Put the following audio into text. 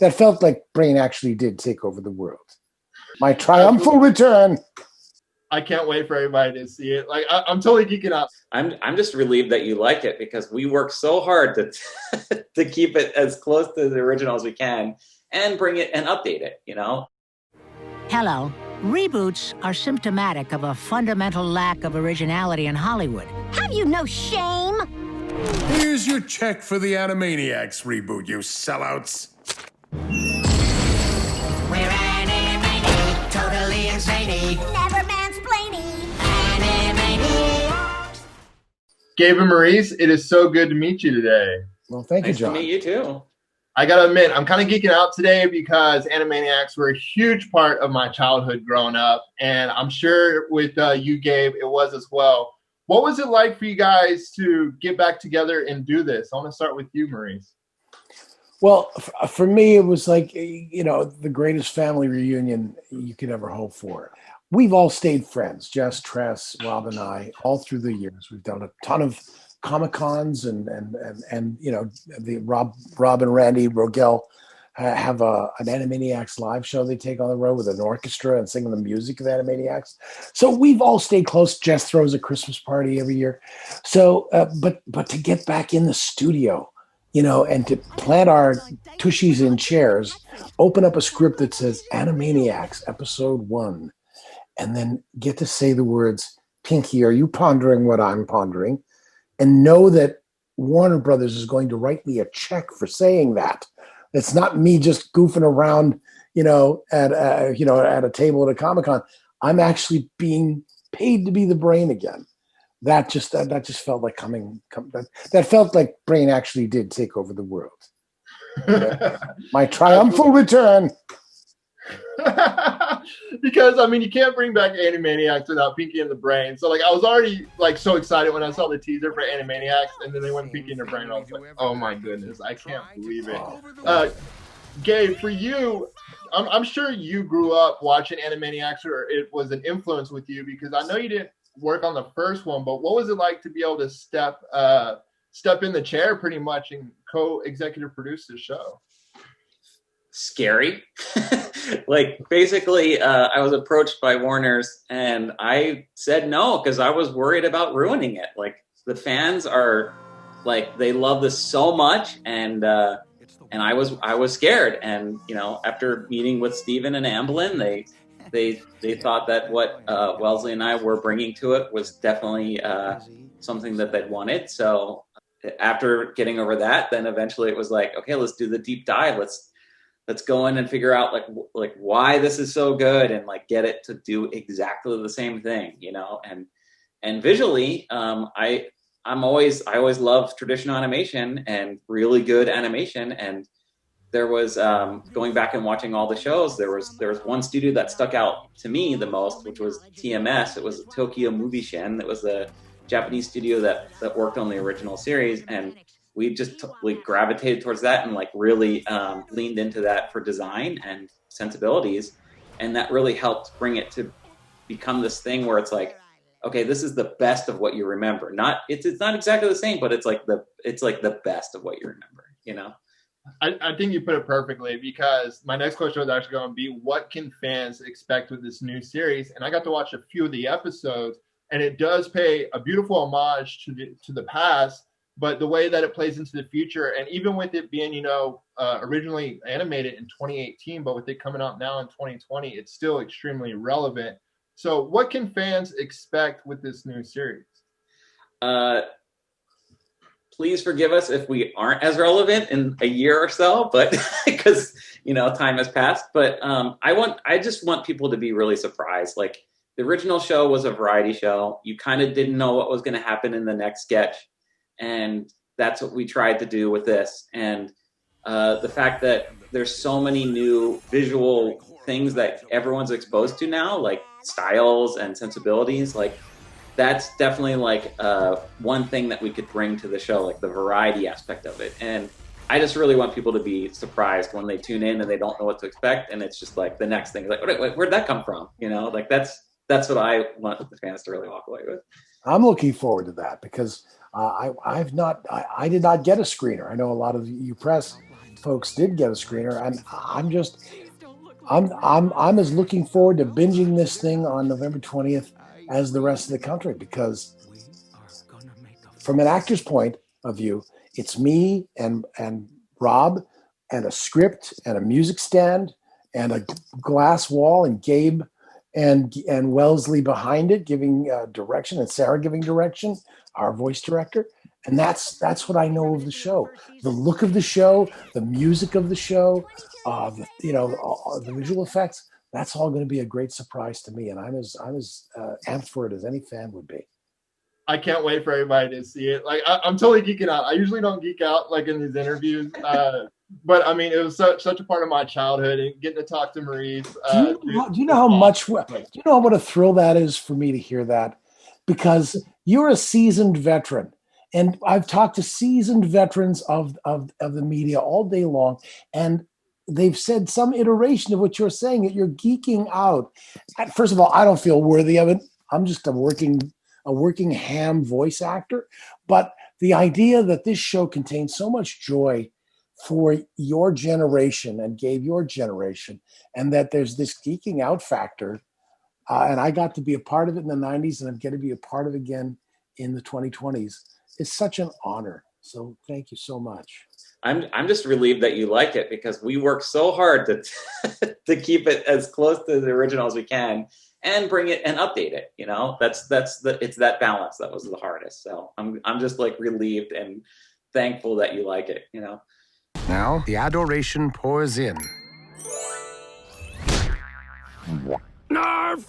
that felt like Brain actually did take over the world. My triumphal return. I can't wait for everybody to see it. Like I'm totally geeking out. I'm just relieved that you like it, because we work so hard to to keep it as close to the original as we can and bring it and update it, you know? Hello. Reboots are symptomatic of a fundamental lack of originality in Hollywood. Have you no shame? Here's your check for the Animaniacs reboot, you sellouts. We're Animaniacs, totally insane. Never mansplaining. Animaniacs. Gabe and Maurice, it is so good to meet you today. Well, thank you, Nice John. to meet you too. I gotta admit, I'm kind of geeking out today because Animaniacs were a huge part of my childhood growing up, and I'm sure with you, Gabe, it was as well. What was it like for you guys to get back together and do this? I want to start with you, Maurice. Well, for me, it was like, the greatest family reunion you could ever hope for. We've all stayed friends, Jess, Tress, Rob, and I, all through the years. We've done a ton of Comic-Cons and the Rob and Randy Rogel have an Animaniacs live show they take on the road with an orchestra and singing the music of Animaniacs. So we've all stayed close. Jess throws a Christmas party every year. So, but to get back in the studio, and to plant our tushies in chairs, open up a script that says Animaniacs Episode 1, and then get to say the words, Pinky, are you pondering what I'm pondering? And know that Warner Brothers is going to write me a check for saying that. It's not me just goofing around, at a table at a Comic-Con. I'm actually being paid to be the Brain again. That just felt like that felt like Brain actually did take over the world. My triumphal return. Because you can't bring back Animaniacs without Pinky and the Brain. So I was already so excited when I saw the teaser for Animaniacs, and then they went Pinky and the Brain. I was like, oh my goodness, I can't believe it. Gabe, for you, I'm sure you grew up watching Animaniacs, or it was an influence with you, because I know you didn't work on the first one, but what was it like to be able to step in the chair pretty much and co-executive produce the show? Scary. Basically, I was approached by Warner's and I said no, because I was worried about ruining it. The fans are they love this so much, and I was scared. And after meeting with Steven and Amblin, they thought that what Wellesley and I were bringing to it was definitely something that they'd wanted. So after getting over that, then eventually it was okay, let's do the deep dive. Let's go in and figure out why this is so good, and get it to do exactly the same thing, and visually, I always love traditional animation and really good animation. And there was going back and watching all the shows, there was one studio that stuck out to me the most, which was TMS. It was Tokyo Movie Shin. It was the Japanese studio that worked on the original series, and we just gravitated towards that and really leaned into that for design and sensibilities, and that really helped bring it to become this thing where it's okay, this is the best of what you remember. It's not exactly the same, but it's the best of what you remember. I think you put it perfectly, because my next question was actually going to be, what can fans expect with this new series? And I got to watch a few of the episodes, and it does pay a beautiful homage to the past, but the way that it plays into the future, and even with it being, originally animated in 2018, but with it coming out now in 2020, it's still extremely relevant. So what can fans expect with this new series? Please forgive us if we aren't as relevant in a year or so, but because, time has passed. But I just want people to be really surprised. The original show was a variety show. You kind of didn't know what was going to happen in the next sketch. And that's what we tried to do with this. And the fact that there's so many new visual things that everyone's exposed to now, styles and sensibilities, that's definitely one thing that we could bring to the show, the variety aspect of it. And I just really want people to be surprised when they tune in and they don't know what to expect, and it's just the next thing, where'd that come from? That's what I want the fans to really walk away with. I'm looking forward to that, because I did not get a screener. I know a lot of you press folks did get a screener, and I'm as looking forward to binging this thing on November 20th as the rest of the country, because from an actor's point of view, it's me and Rob and a script and a music stand and a glass wall and Gabe and Wellesley behind it giving direction, and Sarah giving direction, our voice director. And that's what I know of the show. The look of the show, the music of the show, the visual effects. That's all going to be a great surprise to me, and I'm as amped for it as any fan would be. I can't wait for everybody to see it. Like I'm totally geeking out. I usually don't geek out like in these interviews, but I mean, it was such a part of my childhood, and getting to talk to Maurice. Do you know how much? Do you know what a thrill that is for me to hear that? Because you're a seasoned veteran, and I've talked to seasoned veterans of the media all day long, and they've said some iteration of what you're saying, that you're geeking out. First of all, I don't feel worthy of it. I'm just a working ham voice actor. But the idea that this show contains so much joy for your generation and Gabe, your generation, and that there's this geeking out factor, and I got to be a part of it in the 90s, and I'm going to be a part of it again in the 2020s. It's such an honor. So thank you so much. I'm just relieved that you like it, because we work so hard to keep it as close to the original as we can and bring it and update it. You know, it's that balance that was the hardest. So I'm just like relieved and thankful that you like it, you know. Now the adoration pours in. Nerf!